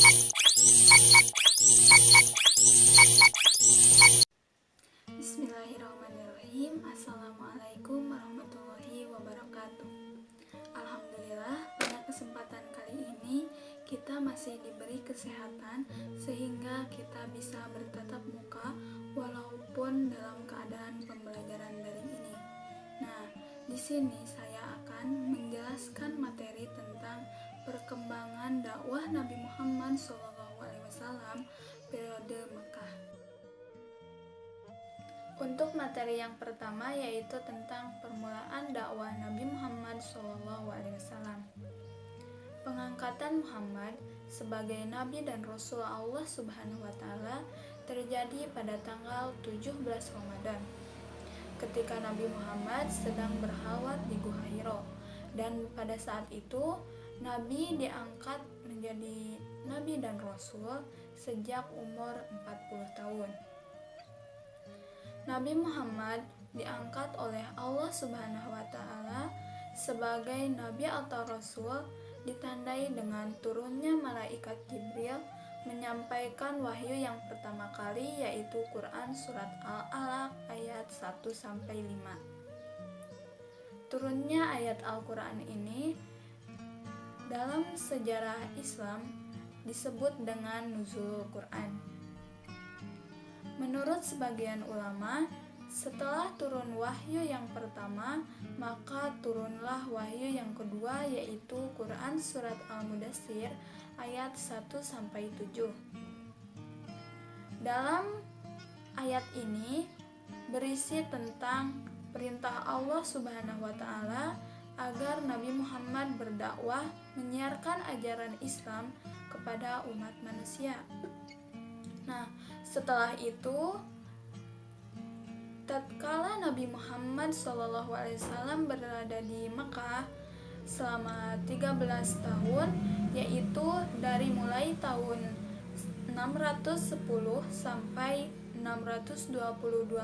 Bismillahirrahmanirrahim. Assalamualaikum warahmatullahi wabarakatuh. Alhamdulillah, pada kesempatan kali ini kita masih diberi kesehatan sehingga kita bisa bertatap muka walaupun dalam keadaan pembelajaran daring ini. Nah, di sini saya akan menjelaskan materi tentang perkembangan dakwah Nabi Muhammad SAW periode Mekah. Untuk materi yang pertama yaitu tentang permulaan dakwah Nabi Muhammad SAW. Pengangkatan Muhammad sebagai Nabi dan Rasul Allah Subhanahu wa Ta'ala terjadi pada tanggal 17 Ramadan, ketika Nabi Muhammad sedang berkhalwat di Gua Hiro, dan pada saat itu Nabi diangkat menjadi Nabi dan Rasul sejak umur 40 tahun. Nabi Muhammad diangkat oleh Allah Subhanahu wa Ta'ala sebagai Nabi atau Rasul ditandai dengan turunnya malaikat Jibril menyampaikan wahyu yang pertama kali, yaitu Quran surat Al-Alaq ayat 1-5. Turunnya ayat Al-Quran ini dalam sejarah Islam disebut dengan nuzulul Quran. Menurut sebagian ulama, setelah turun wahyu yang pertama, maka turunlah wahyu yang kedua, yaitu Quran surat Al-Mudaththir ayat 1-7. Dalam ayat ini berisi tentang perintah Allah Subhanahu wa Ta'ala agar Nabi Muhammad berdakwah menyiarkan ajaran Islam kepada umat manusia. Nah, setelah itu, tatkala Nabi Muhammad SAW berada di Mekah selama 13 tahun, yaitu dari mulai tahun 610 sampai 622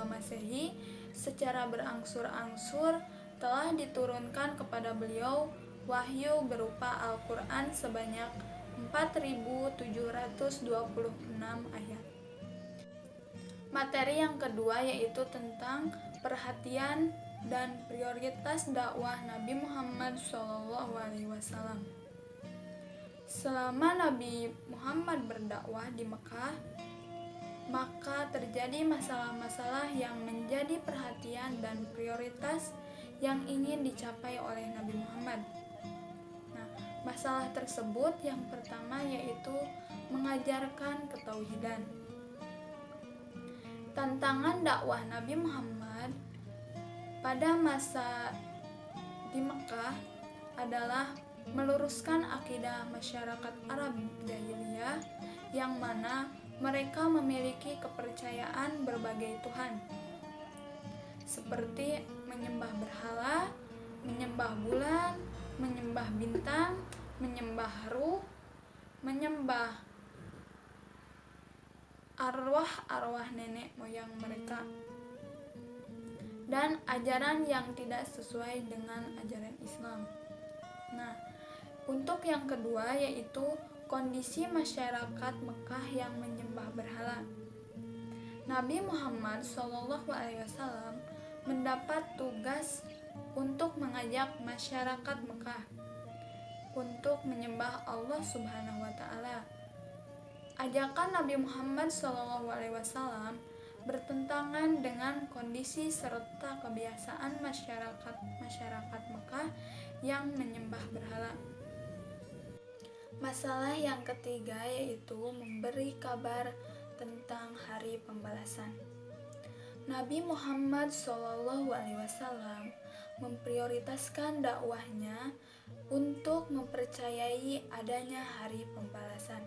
Masehi, secara berangsur-angsur telah diturunkan kepada beliau wahyu berupa Al-Quran sebanyak 4.726 ayat. Materi yang kedua yaitu tentang perhatian dan prioritas dakwah Nabi Muhammad SAW. Selama Nabi Muhammad berdakwah di Mekah, maka terjadi masalah-masalah yang menjadi perhatian dan prioritas yang ingin dicapai oleh Nabi Muhammad. Masalah tersebut yang pertama yaitu mengajarkan ketauhidan. Tantangan dakwah Nabi Muhammad pada masa di Mekah adalah meluruskan akidah masyarakat Arab jahiliyah yang mana mereka memiliki kepercayaan berbagai Tuhan, seperti menyembah berhala, menyembah bulan, menyembah bintang, menyembah ruh, menyembah arwah-arwah nenek moyang mereka, dan ajaran yang tidak sesuai dengan ajaran Islam. Nah, untuk yang kedua yaitu kondisi masyarakat Mekah yang menyembah berhala. Nabi Muhammad SAW mendapat tugas untuk mengajak masyarakat Mekah untuk menyembah Allah Subhanahu wa Ta'ala. Ajakan Nabi Muhammad SAW bertentangan dengan kondisi serta kebiasaan masyarakat Mekah yang menyembah berhala. Masalah yang ketiga yaitu memberi kabar tentang hari pembalasan. Nabi Muhammad SAW memprioritaskan dakwahnya untuk mempercayai adanya hari pembalasan.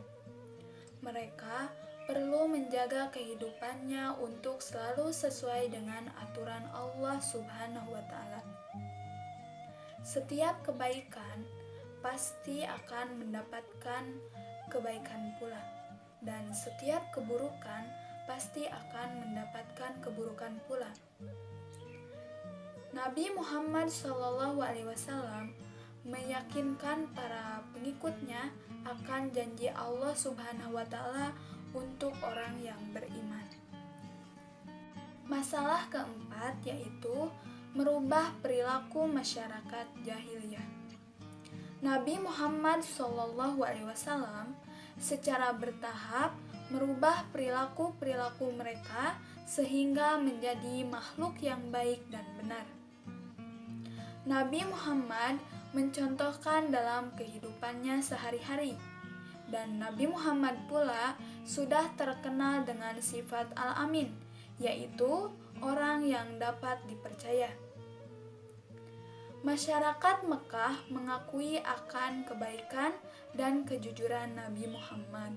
Mereka perlu menjaga kehidupannya untuk selalu sesuai dengan aturan Allah Subhanahu wa Ta'ala. Setiap kebaikan pasti akan mendapatkan kebaikan pula, dan setiap keburukan pasti akan mendapatkan keburukan pula. Nabi Muhammad SAW meyakinkan para pengikutnya akan janji Allah Subhanahu wa Ta'ala untuk orang yang beriman. Masalah keempat yaitu merubah perilaku masyarakat jahiliyah. Nabi Muhammad SAW secara bertahap merubah perilaku-perilaku mereka sehingga menjadi makhluk yang baik dan benar. Nabi Muhammad mencontohkan dalam kehidupannya sehari-hari, dan Nabi Muhammad pula sudah terkenal dengan sifat Al-Amin, yaitu orang yang dapat dipercaya. Masyarakat Mekah mengakui akan kebaikan dan kejujuran Nabi Muhammad.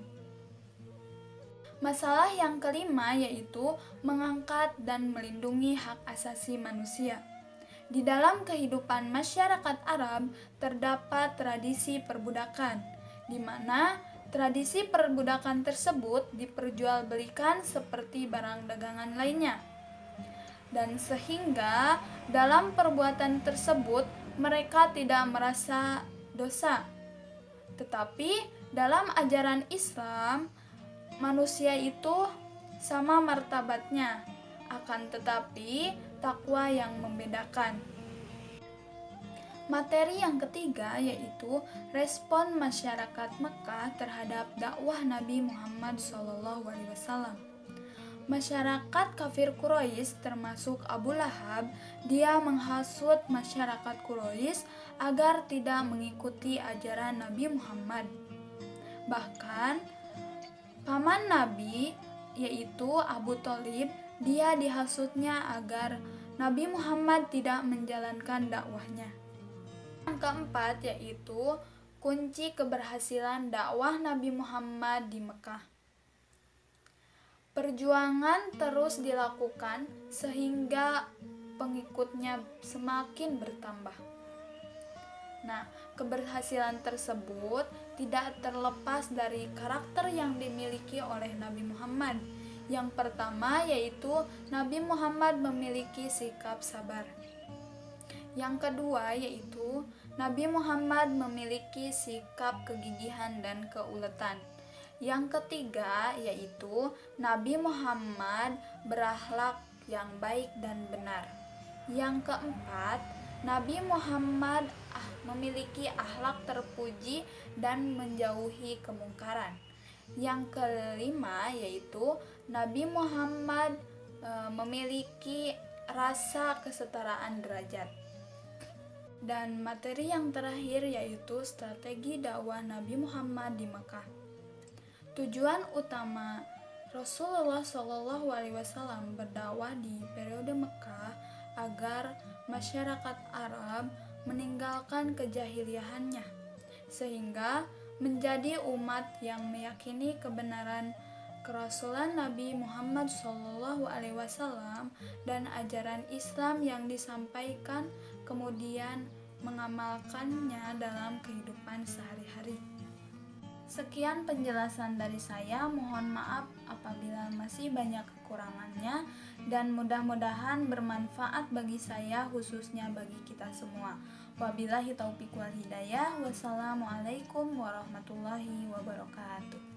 Masalah yang kelima yaitu mengangkat dan melindungi hak asasi manusia. Di dalam kehidupan masyarakat Arab terdapat tradisi perbudakan, di mana tradisi perbudakan tersebut diperjualbelikan seperti barang dagangan lainnya. Dan sehingga dalam perbuatan tersebut mereka tidak merasa dosa. Tetapi dalam ajaran Islam, manusia itu sama martabatnya, akan tetapi takwa yang membedakan. Materi yang ketiga yaitu respon masyarakat Mekah terhadap dakwah Nabi Muhammad SAW. Masyarakat kafir Quraisy termasuk Abu Lahab, dia menghasut masyarakat Quraisy agar tidak mengikuti ajaran Nabi Muhammad. Bahkan paman Nabi yaitu Abu Thalib, dia dihasutnya agar Nabi Muhammad tidak menjalankan dakwahnya. Yang keempat yaitu kunci keberhasilan dakwah Nabi Muhammad di Mekah. Perjuangan terus dilakukan sehingga pengikutnya semakin bertambah. Nah, keberhasilan tersebut tidak terlepas dari karakter yang dimiliki oleh Nabi Muhammad. Yang pertama yaitu Nabi Muhammad memiliki sikap sabar. Yang kedua yaitu Nabi Muhammad memiliki sikap kegigihan dan keuletan. Yang ketiga yaitu Nabi Muhammad berakhlak yang baik dan benar. Yang keempat, Nabi Muhammad memiliki akhlak terpuji dan menjauhi kemungkaran. Yang kelima yaitu Nabi Muhammad memiliki rasa kesetaraan derajat. Dan materi yang terakhir yaitu strategi dakwah Nabi Muhammad di Mekah. Tujuan utama Rasulullah SAW berdakwah di periode Mekah agar masyarakat Arab meninggalkan kejahiliahannya, sehingga menjadi umat yang meyakini kebenaran kerasulan Nabi Muhammad SAW dan ajaran Islam yang disampaikan, kemudian mengamalkannya dalam kehidupan sehari-hari. Sekian penjelasan dari saya, mohon maaf apabila masih banyak kekurangannya dan mudah-mudahan bermanfaat bagi saya khususnya bagi kita semua. Wabillahi taufiq wal hidayah. Wassalamualaikum warahmatullahi wabarakatuh.